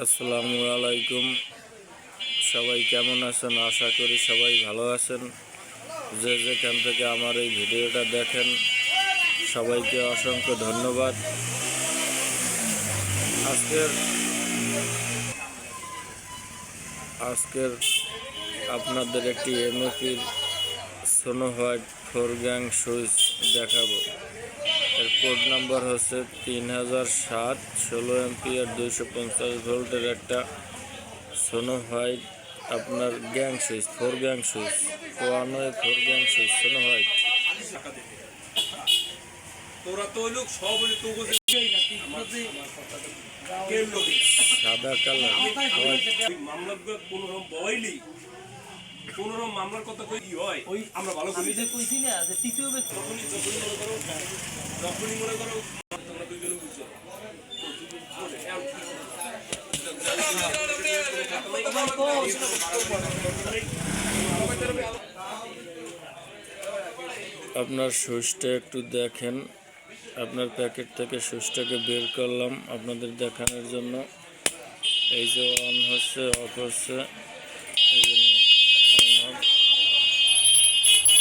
আসসালামু আলাইকুম। সবাই কেমন আছেন? আশা করি সবাই ভালো আছেন। যে যেখান থেকে আমার এই ভিডিওটা দেখেন সবাইকে অসংখ্য ধন্যবাদ। আজকের আপনাদের একটি এমএপির সোনো হোয়াইট 4 গ্যাং সুইচ দেখাবো। এর কোড নাম্বার হচ্ছে 3007, 16 এম্পিয়ার 250 ভোল্টের একটা সোনো হোয়াইট আপনার gang switch, 4 gang switch, 4 gang switch snow white. সাদা কালার মামলার কথা কই হয় ওই আমরা ভালো করি যে কইছি না যে তৃতীয় ব্যক্তি যখনই মনে করো তোমরা দুইজনে বুঝছো আপনার সুইচটা একটু দেখেন। আপনার প্যাকেট থেকে সুইচটাকে বের করলাম আপনাদের দেখানোর জন্য। এই যে অন হচ্ছে, অফ হচ্ছে, এই জন্য অন অফ।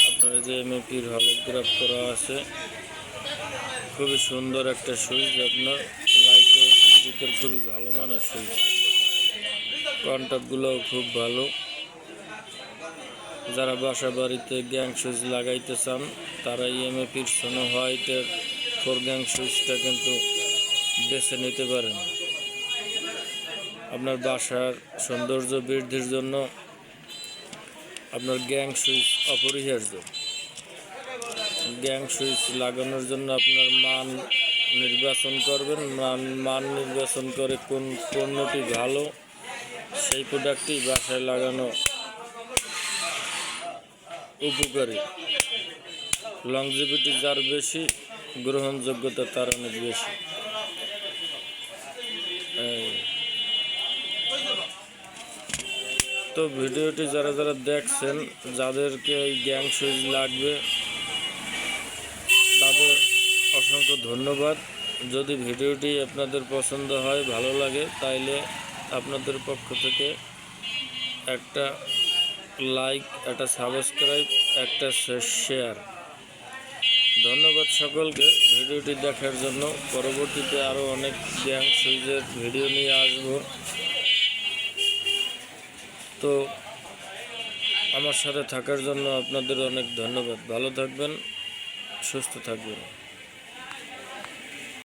আপনার যে এমএপির হলোগ্রাফ করা আছে, খুবই সুন্দর একটা সুইচ। আপনার লাইটের ভিতর খুবই ভালো মানের সুইচ, কন্ট্যাক্টগুলোও খুব ভালো। যারা বাসা বাড়িতে গ্যাং সুইচ লাগাইতে চান তারা এমএপির সোনো হোয়াইটের 4 গ্যাং সুইচটা কিন্তু বেছে নিতে পারেন। আপনার বাসার সৌন্দর্য বৃদ্ধির জন্য আপনার গ্যাং সুইচ অপরিহার্য। গ্যাং সুইচ লাগানোর জন্য আপনার মান নির্বাচন করবেন। মান নির্বাচন করে কোন পণ্যটি ভালো সেই প্রোডাক্টটি বাসায় লাগানো উপকারী। লংজিভিটি যার বেশি, গ্রহণযোগ্যতা তার অনেক বেশি। তো ভিডিওটি যারা যারা দেখছেন, যাদেরকে এই গ্যাং সুইচ লাগবে তাদের অসংখ্য ধন্যবাদ। যদি ভিডিওটি আপনাদের পছন্দ হয়, ভালো লাগে, তাইলে আপনাদের পক্ষ থেকে একটা লাইক, একটা সাবস্ক্রাইব, একটা শেয়ার। ধন্যবাদ সকলকে ভিডিওটি দেখার জন্য। পরবর্তীতে আরও অনেক গ্যাং সুইচের ভিডিও নিয়ে আসব। তো আমার সাথে থাকার জন্য আপনাদের অনেক ধন্যবাদ। ভালো থাকবেন, সুস্থ থাকবেন।